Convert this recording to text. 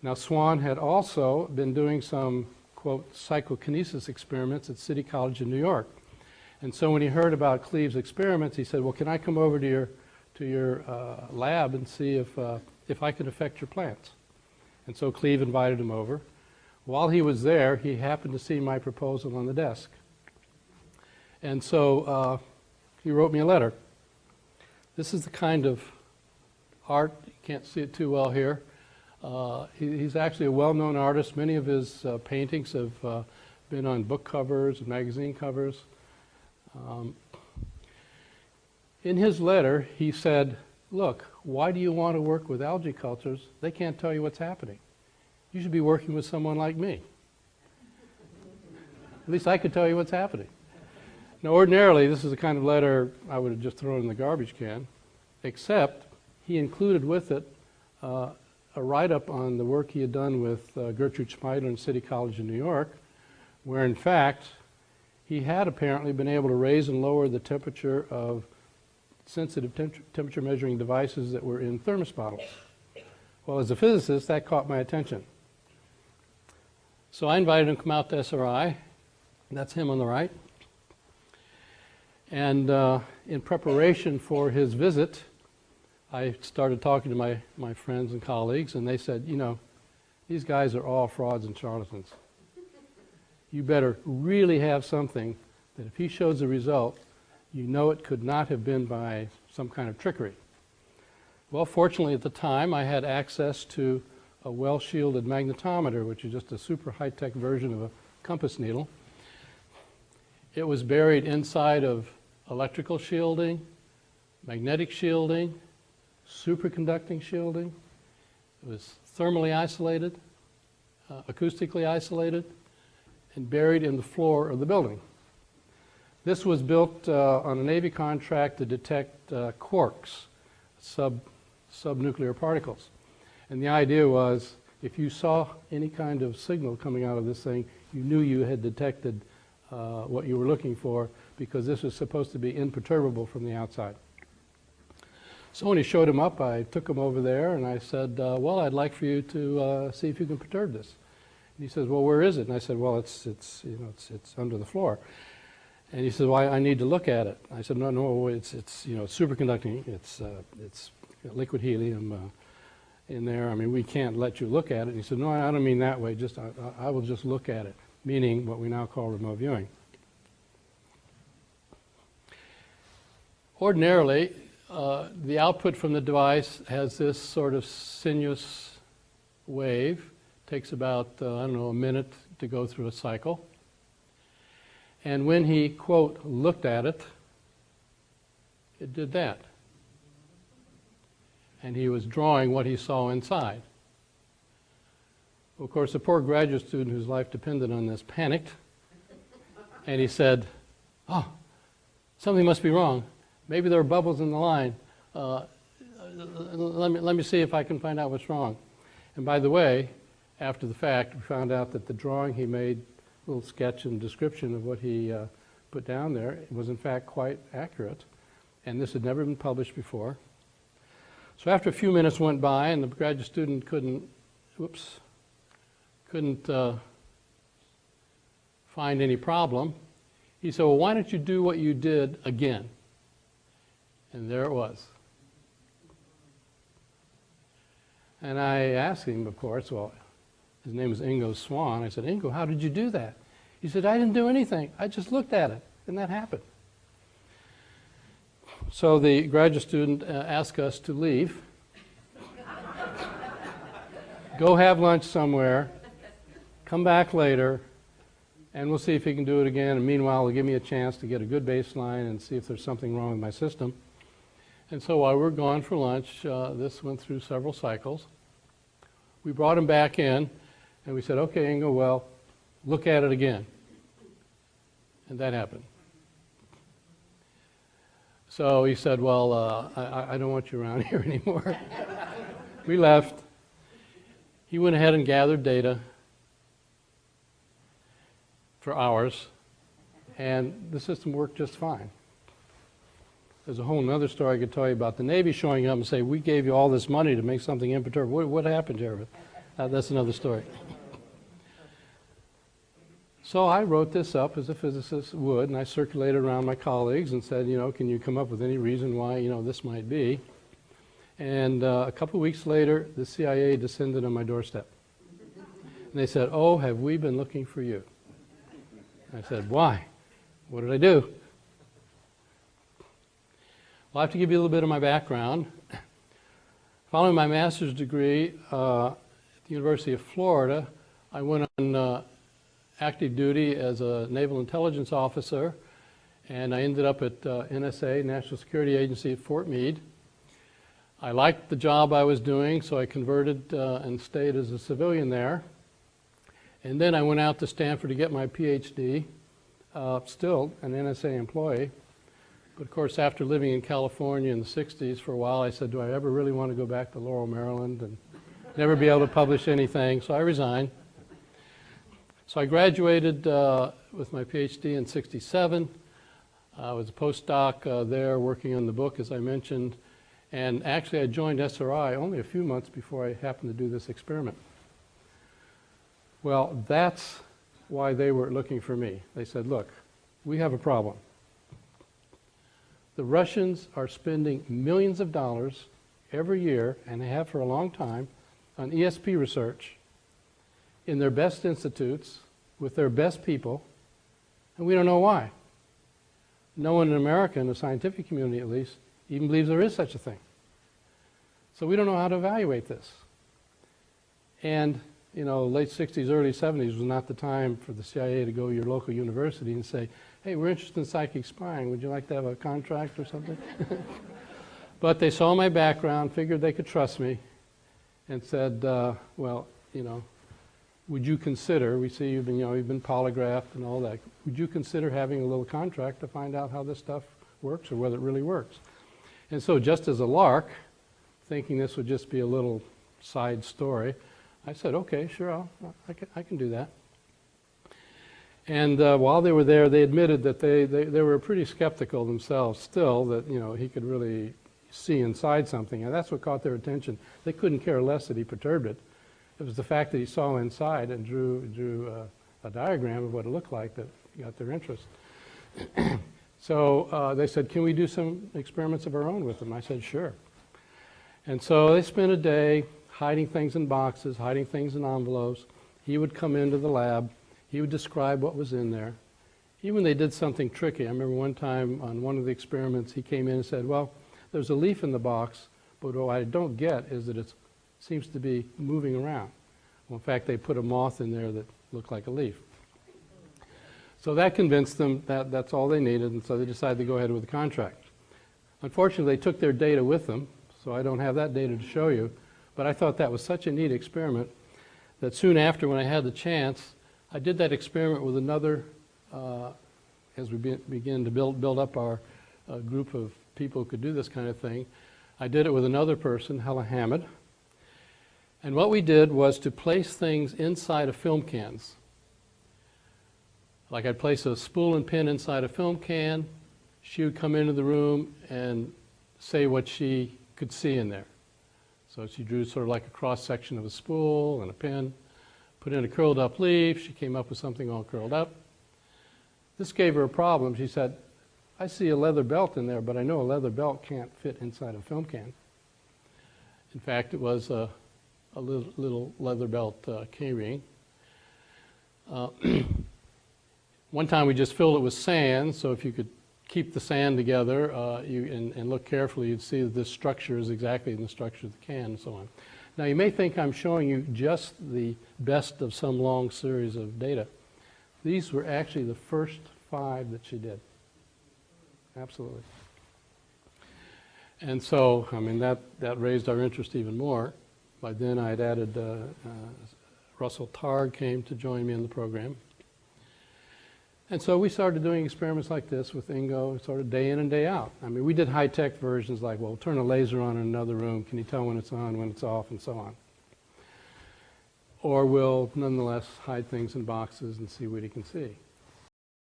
Now, Swan had also been doing some, quote, psychokinesis experiments at City College in New York. And so when he heard about Cleve's experiments, he said, well, can I come over to your lab and see if I could affect your plants? And so Cleve invited him over. While he was there, he happened to see my proposal on the desk. And so he wrote me a letter. This is the kind of art, you can't see it too well here. He's actually a well-known artist. Many of his paintings have been on book covers and magazine covers. In his letter, he said, look, why do you want to work with algae cultures? They can't tell you what's happening. You should be working with someone like me. At least I could tell you what's happening. Now, ordinarily, this is the kind of letter I would have just thrown in the garbage can, except he included with it a write-up on the work he had done with Gertrude Schmeidler in City College in New York, where, in fact, he had apparently been able to raise and lower the temperature of sensitive temperature measuring devices that were in thermos bottles. Well, as a physicist, that caught my attention. So I invited him to come out to SRI. That's him on the right. And in preparation for his visit, I started talking to my friends and colleagues, and they said, you know, these guys are all frauds and charlatans. You better really have something that if he shows a result, you know it could not have been by some kind of trickery. Well, fortunately at the time, I had access to a well-shielded magnetometer, which is just a super high-tech version of a compass needle. It was buried inside of electrical shielding, magnetic shielding, superconducting shielding. It was thermally isolated, acoustically isolated, and buried in the floor of the building. This was built on a Navy contract to detect quarks, subnuclear particles. And the idea was, if you saw any kind of signal coming out of this thing, you knew you had detected what you were looking for, because this was supposed to be imperturbable from the outside. So when he showed him up, I took him over there and I said, well, I'd like for you to see if you can perturb this. And he says, well, where is it? And I said, well, it's under the floor. And he said, well, I need to look at it. I said, no, it's superconducting. It's liquid helium in there. I mean, we can't let you look at it. And he said, no, I don't mean that way. Just I will just look at it, meaning what we now call remote viewing. Ordinarily, the output from the device has this sort of sinuous wave. Takes about, I don't know, a minute to go through a cycle. And when he, quote, looked at it, it did that. And he was drawing what he saw inside. Of course, the poor graduate student whose life depended on this panicked. And he said, oh, something must be wrong. Maybe there are bubbles in the line. Let me see if I can find out what's wrong. And by the way, after the fact, we found out that the drawing he made, a little sketch and description of what he put down there, was in fact quite accurate. And this had never been published before. So after a few minutes went by and the graduate student couldn't find any problem, he said, well, why don't you do what you did again? And there it was. And I asked him, of course, well, his name is Ingo Swan. I said, Ingo, how did you do that? He said, I didn't do anything. I just looked at it, and that happened. So the graduate student asked us to leave, go have lunch somewhere, come back later, and we'll see if he can do it again. And meanwhile, he'll give me a chance to get a good baseline and see if there's something wrong with my system. And so while we were gone for lunch, this went through several cycles. We brought him back in, and we said, okay, Ingo, well, look at it again. And that happened. So he said, well, I don't want you around here anymore. We left. He went ahead and gathered data for hours, and the system worked just fine. There's a whole other story I could tell you about the Navy showing up and say, we gave you all this money to make something imperturbable. What happened to it? That's another story. So I wrote this up as a physicist would, and I circulated around my colleagues and said, can you come up with any reason why, this might be? And a couple of weeks later, the CIA descended on my doorstep. And they said, "Oh, have we been looking for you?" I said, "Why? What did I do?" Well, I have to give you a little bit of my background. Following my master's degree at the University of Florida, I went on active duty as a naval intelligence officer, and I ended up at NSA, National Security Agency at Fort Meade. I liked the job I was doing, so I converted and stayed as a civilian there. And then I went out to Stanford to get my PhD, still an NSA employee. But of course, after living in California in the 60s for a while, I said, do I ever really want to go back to Laurel, Maryland and never be able to publish anything? So I resigned. So I graduated with my PhD in '67. I was a postdoc there working on the book, as I mentioned. And actually, I joined SRI only a few months before I happened to do this experiment. Well, that's why they were looking for me. They said, look, we have a problem. The Russians are spending millions of dollars every year, and they have for a long time, on ESP research in their best institutes with their best people, and we don't know why. No one in America, in the scientific community at least, even believes there is such a thing. So we don't know how to evaluate this. And late 60s, early 70s was not the time for the CIA to go to your local university and say, hey, we're interested in psychic spying. Would you like to have a contract or something? But they saw my background, figured they could trust me, and said, well, would you consider, we see you've been polygraphed and all that, would you consider having a little contract to find out how this stuff works or whether it really works? And so just as a lark, thinking this would just be a little side story, I said, okay, sure, I can do that. And while they were there, they admitted that they were pretty skeptical themselves still that, he could really see inside something. And that's what caught their attention. They couldn't care less that he perturbed it. It was the fact that he saw inside and drew a diagram of what it looked like that got their interest. So they said, can we do some experiments of our own with them? I said, sure. And so they spent a day hiding things in boxes, hiding things in envelopes. He would come into the lab. He would describe what was in there. Even they did something tricky. I remember one time on one of the experiments, he came in and said, well, there's a leaf in the box, but what I don't get is that it seems to be moving around. Well, in fact, they put a moth in there that looked like a leaf. So that convinced them that that's all they needed, and so they decided to go ahead with the contract. Unfortunately, they took their data with them, so I don't have that data to show you, but I thought that was such a neat experiment that soon after, when I had the chance, I did that experiment with another, as we began to build up our group of people who could do this kind of thing. I did it with another person, Hella Hammond. And what we did was to place things inside of film cans. Like I'd place a spool and pin inside a film can. She would come into the room and say what she could see in there. So she drew sort of like a cross-section of a spool and a pin, put in a curled up leaf. She came up with something all curled up. This gave her a problem. She said, I see a leather belt in there, but I know a leather belt can't fit inside a film can. In fact, it was a little leather belt keyring. One time we just filled it with sand, so if you could keep the sand together and look carefully, you'd see that this structure is exactly in the structure of the can and so on. Now you may think I'm showing you just the best of some long series of data. These were actually the first 5 that she did. Absolutely. And so, I mean, that raised our interest even more. By then I had added, Russell Targ came to join me in the program. And so we started doing experiments like this with Ingo sort of day in and day out. I mean, we did high-tech versions like, well, turn a laser on in another room. Can you tell when it's on, when it's off, and so on. Or we'll nonetheless hide things in boxes and see what he can see.